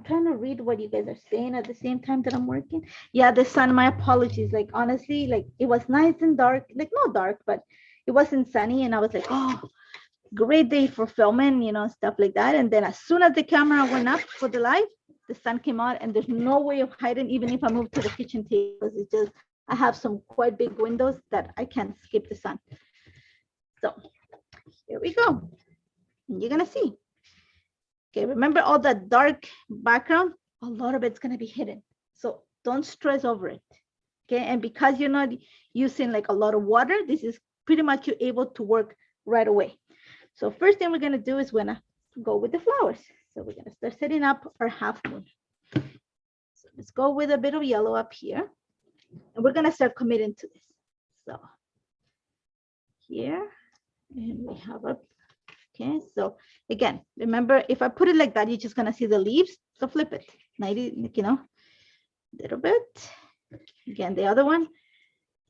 Speaker 1: trying to read what you guys are saying at the same time that I'm working. Yeah, the sun, my apologies. Like, honestly, like, it was nice and dark, like not dark, but it wasn't sunny. And I was like, oh, great day for filming, you know, stuff like that. And then as soon as the camera went up for the live, the sun came out and there's no way of hiding, even if I move to the kitchen table. It's just, I have some quite big windows that I can't skip the sun. So here we go. And you're going to see. Okay, remember all that dark background, a lot of it's going to be hidden. So don't stress over it. Okay, and because you're not using like a lot of water, this is pretty much you're able to work right away. So first thing we're going to do is we're going to go with the flowers. So we're going to start setting up our half moon. So let's go with a bit of yellow up here. And we're going to start committing to this. So here, and we have a, okay, so again, remember, if I put it like that, you're just going to see the leaves. So flip it, 90, you know, a little bit. Again, the other one,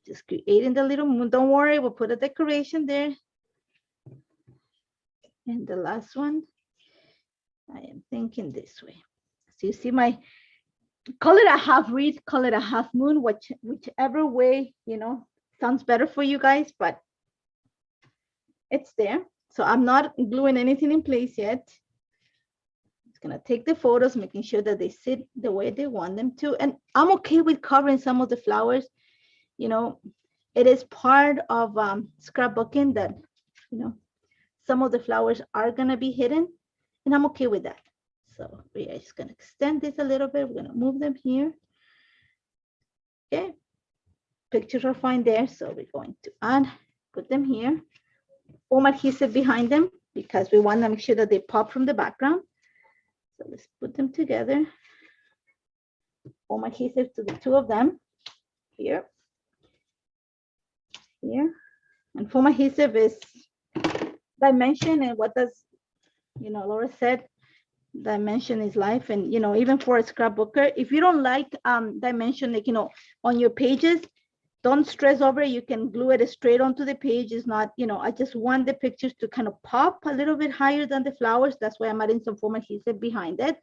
Speaker 1: just creating the little moon. Don't worry, we'll put a decoration there. And the last one, I am thinking this way. So you see my, call it a half wreath, call it a half moon, whichever way, you know, sounds better for you guys, but it's there. So I'm not gluing anything in place yet. just gonna take the photos, making sure that they sit the way they want them to. And I'm okay with covering some of the flowers. You know, it is part of scrapbooking that, you know, some of the flowers are gonna be hidden, and I'm okay with that. So we are just gonna extend this a little bit. We're gonna move them here. Okay, pictures are fine there. So we're going to put them here. Foam adhesive behind them because we want to make sure that they pop from the background. So let's put them together. Foam adhesive to the two of them here, here. And foam adhesive is dimension, and what does, you know, Laura said, dimension is life. And, you know, even for a scrapbooker, if you don't like dimension, like, you know, on your pages, don't stress over it. You can glue it straight onto the page. It's not, you know, I just want the pictures to kind of pop a little bit higher than the flowers. That's why I'm adding some foam adhesive behind it.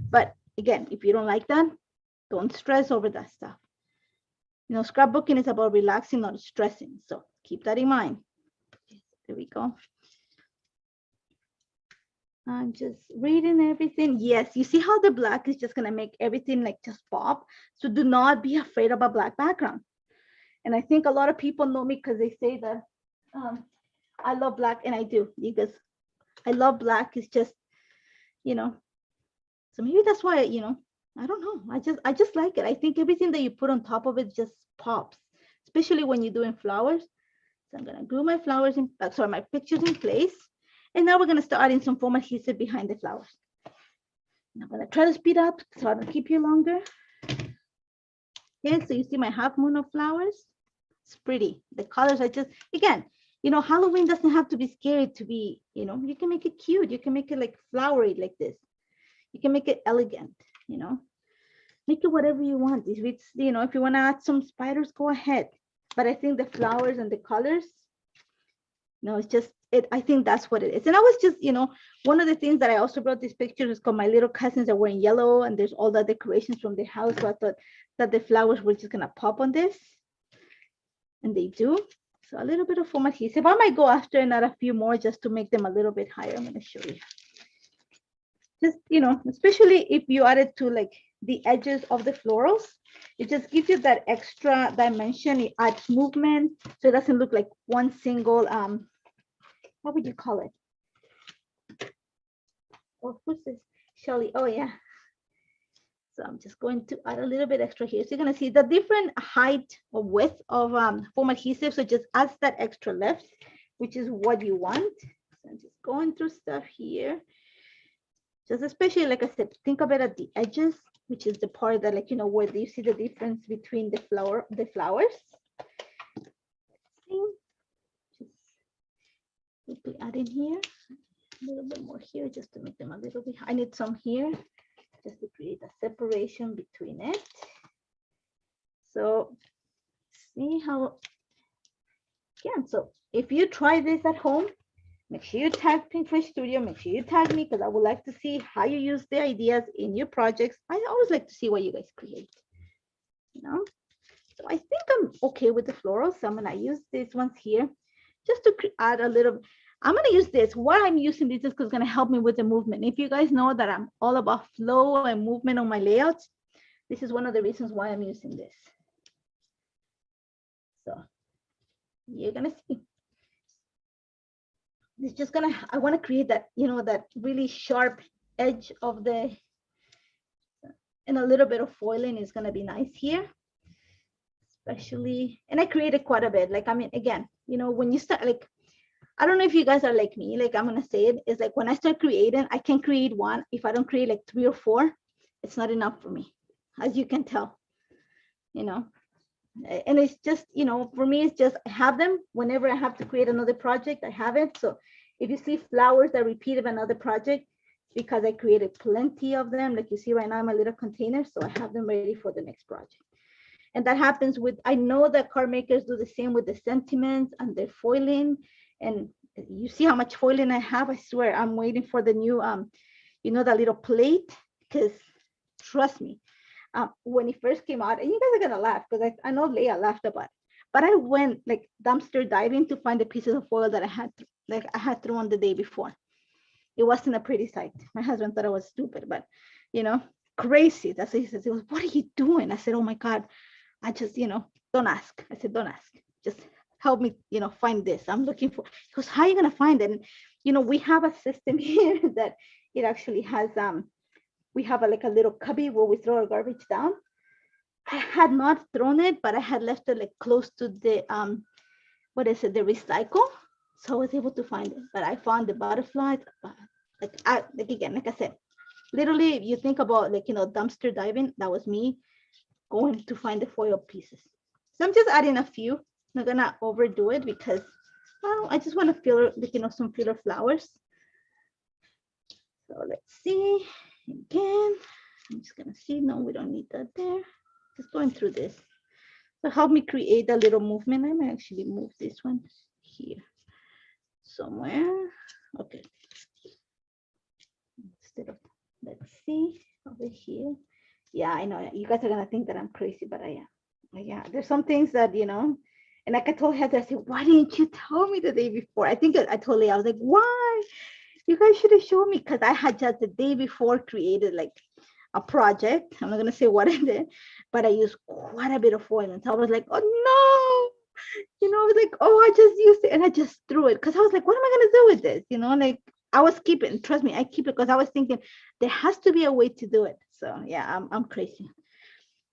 Speaker 1: But again, if you don't like that, don't stress over that stuff. You know, scrapbooking is about relaxing, not stressing. So keep that in mind. There we go. I'm just reading everything. Yes, you see how the black is just gonna make everything like just pop. So do not be afraid of a black background. And I think a lot of people know me because they say that I love black, and I do, because I love black. It's just, you know, so maybe that's why, you know, I don't know. I just like it. I think everything that you put on top of it just pops, especially when you're doing flowers. So I'm gonna glue my flowers in, sorry, my pictures in place. And now we're gonna start adding some foam adhesive behind the flowers. And I'm gonna try to speed up so I don't keep you longer. Okay, so you see my half moon of flowers. It's pretty. The colors are just, again, you know, Halloween doesn't have to be scary to be, you know, you can make it cute. You can make it like flowery like this. You can make it elegant, you know, make it whatever you want. If it's, you know, if you want to add some spiders, go ahead. But I think the flowers and the colors, no, it's just, I think that's what it is. And I was just, you know, one of the things that I also brought this picture is because my little cousins are wearing yellow and there's all the decorations from their house. So I thought that the flowers were just gonna pop on this. And they do. So a little bit of foam adhesive. I might go after and add a few more just to make them a little bit higher. I'm going to show you. Just, you know, especially if you add it to like the edges of the florals, it just gives you that extra dimension. It adds movement. So it doesn't look like one single, what would you call it? Oh, who's this? Shelly. Oh, yeah. So I'm just going to add a little bit extra here. So you're going to see the different height or width of foam adhesive. So it just adds that extra lift, which is what you want. So I'm just going through stuff here. Just especially, like I said, think of it at the edges, which is the part that, like, you know, where you see the difference between the flowers. Let's see. Just quickly add in here. A little bit more here just to make them a little bit. I need some here, just to create a separation between it. So see how, again, so if you try this at home, make sure you tag Pink Fish Studio, make sure you tag me, because I would like to see how you use the ideas in your projects. I always like to see what you guys create, you know? So I think I'm okay with the florals. So I'm gonna use these ones here just to add a little. I'm going to use this. Why I'm using this is because it's going to help me with the movement. If you guys know that I'm all about flow and movement on my layouts, this is one of the reasons why I'm using this. So you're going to see. It's just going to, I want to create that, you know, that really sharp edge of the, and a little bit of foiling is going to be nice here. Especially, and I created quite a bit. Like, I mean, again, you know, when you start, like, I don't know if you guys are like me, like I'm going to say it, is like when I start creating, I can create one. If I don't create like 3 or 4, it's not enough for me, as you can tell, you know. And it's just, you know, for me, it's just I have them whenever I have to create another project, I have it. So if you see flowers that repeat of another project, because I created plenty of them, like you see right now in my little container, so I have them ready for the next project. And that happens with, I know that card makers do the same with the sentiments and their foiling. And you see how much foiling I have. I swear I'm waiting for the new, you know, that little plate, because trust me, when it first came out, and you guys are gonna laugh because I know Leah laughed about it, but I went like dumpster diving to find the pieces of foil that I had thrown the day before. it wasn't a pretty sight. My husband thought I was stupid, but you know, crazy. That's what he says. He goes, "What are you doing?" I said, "Oh my God, I just, don't ask." I said, "Don't ask. Just help me, find this. I'm looking for." He goes, "How are you gonna find it?" And we have a system here that it actually has we have like a little cubby where we throw our garbage down. I had not thrown it, but I had left it like close to the what is it, the recycle. So I was able to find it. But I found the butterflies. Like again, like I said, literally, if you think about like dumpster diving, that was me going to find the foil pieces. So I'm just adding a few. I'm not gonna overdo it because I just want to feel like some filler flowers. So let's see again. I'm just gonna see. No, we don't need that there. Just going through this. So help me create a little movement. I might actually move this one here somewhere. Okay. Instead of, let's see over here. Yeah, I know you guys are gonna think that I'm crazy, but I am. Yeah, there's some things that and like I told Heather, I said, "Why didn't you tell me the day before?" I think I told Leah, I was like, "Why? You guys should have shown me," because I had just the day before created like a project. I'm not gonna say what I did, but I used quite a bit of foil, and so I was like, "Oh no!" I was like, "Oh, I just used it," and I just threw it because I was like, "What am I gonna do with this?" Like I was keeping. Trust me, I keep it because I was thinking there has to be a way to do it. So yeah, I'm crazy.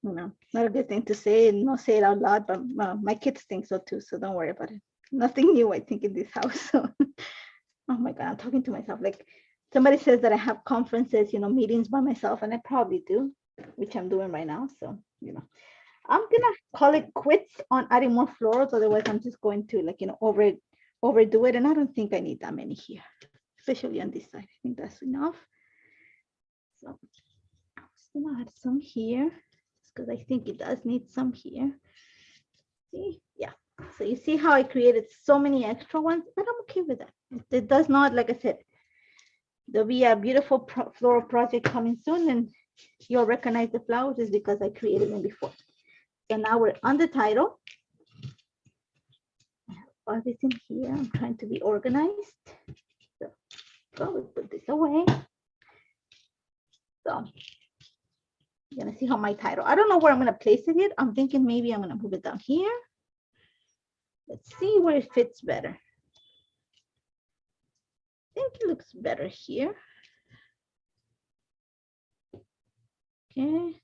Speaker 1: Not a good thing to say and not say it out loud, but my kids think so too. So don't worry about it. Nothing new, I think, in this house. So, oh my God, I'm talking to myself. Like somebody says that I have conferences, meetings by myself, and I probably do, which I'm doing right now. So, I'm gonna call it quits on adding more florals. Otherwise, I'm just going to overdo it. And I don't think I need that many here, especially on this side. I think that's enough. So I'm just gonna add some here because I think it does need some here. See, yeah. So you see how I created so many extra ones, but I'm okay with that. It does not, like I said, there'll be a beautiful floral project coming soon, and you'll recognize the flowers is because I created them before. So now we're on the title. I have all this in here. I'm trying to be organized. So we put this away. So you're gonna see how my title. I don't know where I'm gonna place it yet. I'm thinking maybe I'm gonna move it down here. Let's see where it fits better. I think it looks better here. Okay,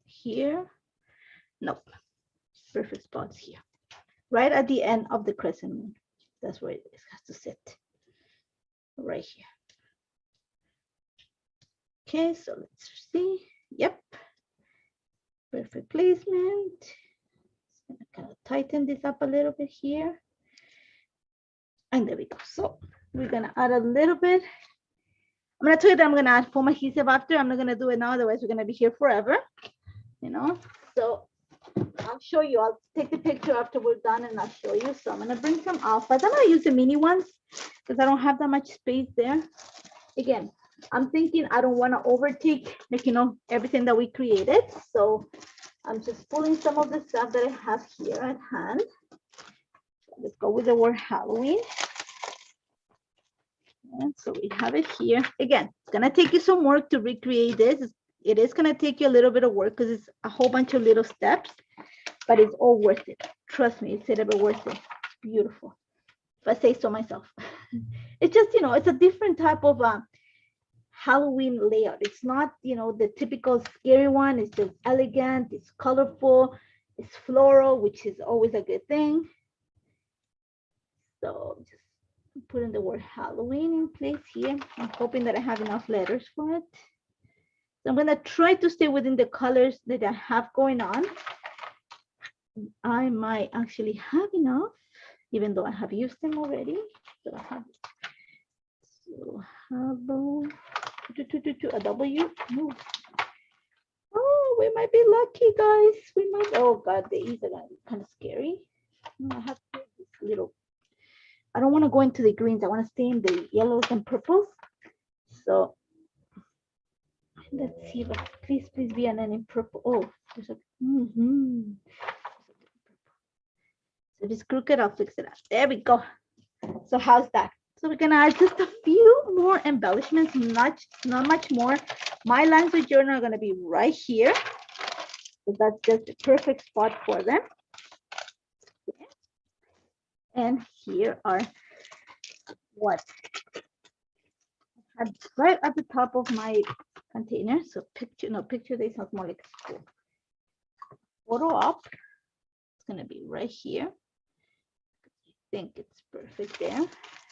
Speaker 1: here. Nope. Perfect spots here. Right at the end of the crescent moon. That's where it has to sit. Right here. Okay, so let's see. Yep. Perfect placement. Just gonna kind of tighten this up a little bit here. And there we go. So we're gonna add a little bit. I'm gonna tell you that I'm gonna add foam adhesive after. I'm not gonna do it now, otherwise we're gonna be here forever. So I'll show you. I'll take the picture after we're done and I'll show you. So I'm gonna bring some alphas. I'm gonna use the mini ones because I don't have that much space there. Again, I'm thinking I don't want to overtake, like, everything that we created. So I'm just pulling some of the stuff that I have here at hand. Let's go with the word Halloween. And so we have it here. Again, it's gonna take you some work to recreate this. It is gonna take you a little bit of work because it's a whole bunch of little steps, but it's all worth it. Trust me, it's ever worth it. Beautiful. If I say so myself. It's just, it's a different type of Halloween layout. It's not, the typical scary one. It's just elegant, it's colorful, it's floral, which is always a good thing. So just putting the word Halloween in place here. I'm hoping that I have enough letters for it. So I'm gonna try to stay within the colors that I have going on. I might actually have enough, even though I have used them already. So I have a W. No. Oh, we might be lucky, guys. We might. Oh God, the E's are gonna be kind of scary. I have this little. I don't want to go into the greens. I want to stay in the yellows and purples. So let's see. But please be an N in purple. Oh, there's a. So if it's crooked, I'll fix it up. There we go. So how's that? So we're gonna add just a few more embellishments, not much more. My lines of journal are gonna be right here. So that's just the perfect spot for them. And here are what I had right at the top of my container. So picture this sounds more like school. Photo op. It's gonna be right here. I think it's perfect there.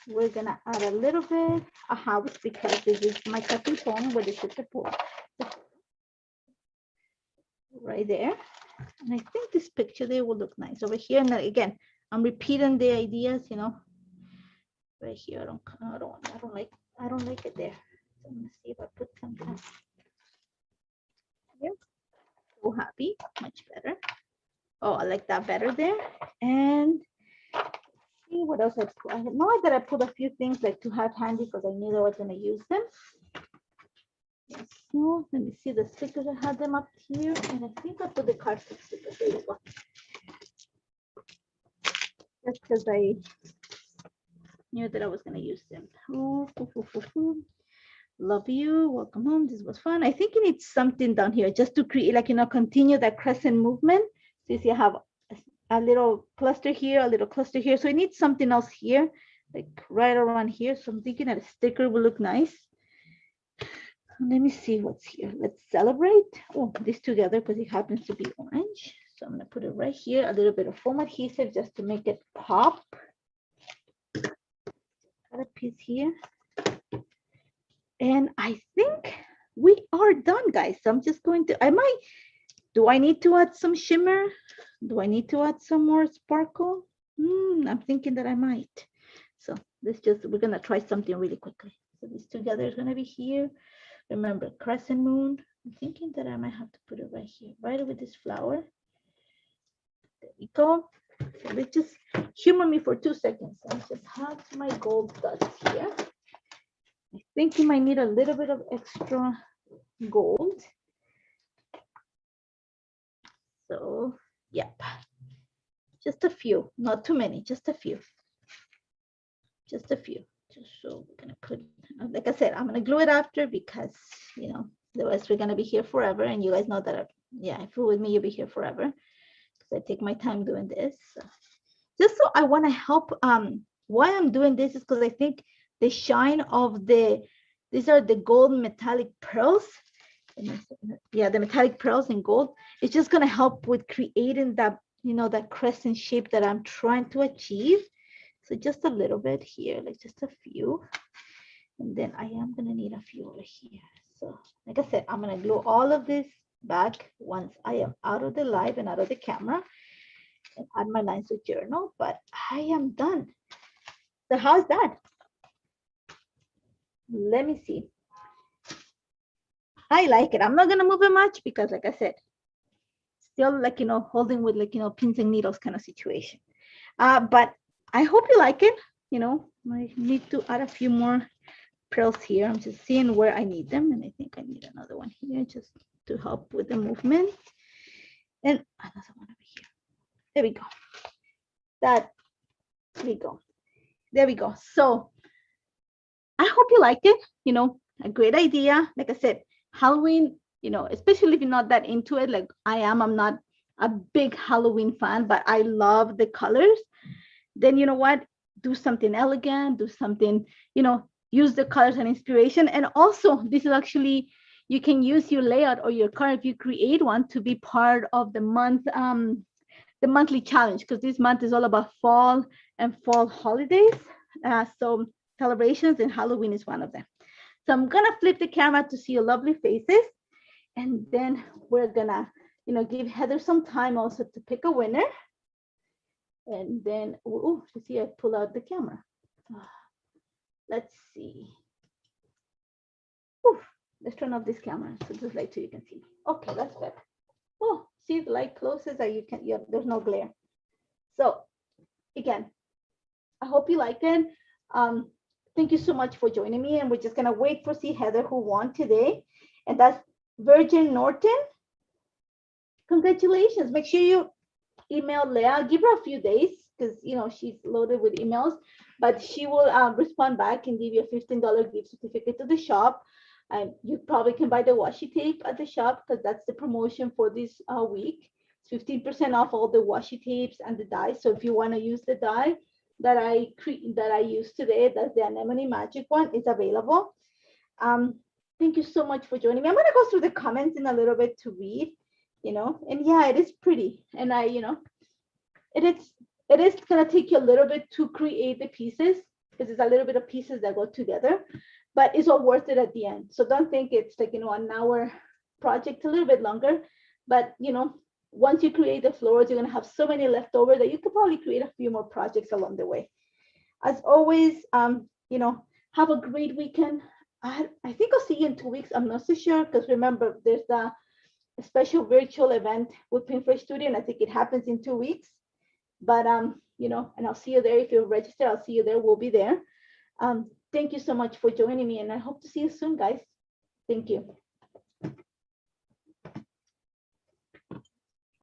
Speaker 1: We're gonna add a little bit a house because this is my custom phone where they put the photo right there. And I think this picture there will look nice over here. And again, I'm repeating the ideas, you know, right here. I don't like it there. So I'm gonna see if I put something here. So happy, much better. Oh, I like that better there. And see what else I put. I know that I put a few things like to have handy because I knew I was gonna use them. So let me see the stickers. I had them up here, and I think I put the cardstock stickers. There you go. Just because I knew that I was gonna use them. Ooh, love you. Welcome home. This was fun. I think you need something down here just to create, like, you know, continue that crescent movement. So you see, I have a little cluster here, a little cluster here. So I need something else here, like right around here. So I'm thinking that a sticker will look nice. Let me see what's here. Let's celebrate. Oh, this together because it happens to be orange. So I'm gonna put it right here. A little bit of foam adhesive just to make it pop. Got a piece here. And I think we are done, guys. So I'm just going to, do I need to add some shimmer? Do I need to add some more sparkle? I'm thinking that I might. So we're gonna try something really quickly. So this together is gonna be here. Remember, crescent moon. I'm thinking that I might have to put it right here, right with this flower. There we go. So let's just humor me for 2 seconds. I just have my gold dust here. I think you might need a little bit of extra gold. So, yep. Just a few, not too many, just a few. Just a few. Just so we're gonna put, like I said, I'm gonna glue it after because, you know, otherwise we're gonna be here forever. And you guys know that, if you're with me, you'll be here forever. Because I take my time doing this. So, just so I wanna help, why I'm doing this is because I think the shine of these are the gold metallic pearls. Yeah, the metallic pearls in gold. It's just gonna help with creating that, you know, that crescent shape that I'm trying to achieve. So just a little bit here, like just a few. And then I am gonna need a few over here. So like I said, I'm gonna glue all of this back once I am out of the live and out of the camera and add my lines of journal, but I am done. So how's that? Let me see. I like it. I'm not gonna move it much because like I said, still like, you know, holding with like, you know, pins and needles kind of situation. But I hope you like it. You know, I need to add a few more pearls here. I'm just seeing where I need them. And I think I need another one here just to help with the movement. And another one over here. There we go. There we go. There we go. So I hope you like it. You know, a great idea. Like I said, Halloween, you know, especially if you're not that into it, like I am, I'm not a big Halloween fan, but I love the colors. Then you know what? Do something elegant, do something, you know, use the colors and inspiration. And also, this is actually, you can use your layout or your card if you create one to be part of the month, the monthly challenge, because this month is all about fall and fall holidays. So celebrations, and Halloween is one of them. So I'm gonna flip the camera to see your lovely faces. And then we're gonna, you know, give Heather some time also to pick a winner. And then, oh, you see, I pull out the camera. Let's see. Oof, let's turn off this camera so this light so you can see. Okay, that's better. Oh, see the light closes that you can, there's no glare. So again, I hope you like it. Thank you so much for joining me. And we're just gonna wait for see Heather who won today. And that's Virgin Norton. Congratulations. Make sure you email Leah, give her a few days because she's loaded with emails, but she will respond back and give you a $15 gift certificate to the shop. And you probably can buy the washi tape at the shop because that's the promotion for this week. It's 15% off all the washi tapes and the dies. So if you want to use the die that I used today, that's the Anemone Magic one, it's available. Thank you so much for joining me. I'm gonna go through the comments in a little bit to read, and yeah, it is pretty. And it is gonna take you a little bit to create the pieces because there's a little bit of pieces that go together, but it's all worth it at the end. So don't think it's like, an hour project, a little bit longer, but once you create the florals, you're gonna have so many left over that you could probably create a few more projects along the way. As always, have a great weekend. I think I'll see you in 2 weeks. I'm not so sure because remember, there's a special virtual event with Pinterest Studio, and I think it happens in 2 weeks. But and I'll see you there. If you're registered, I'll see you there. We'll be there. Thank you so much for joining me, and I hope to see you soon, guys. Thank you.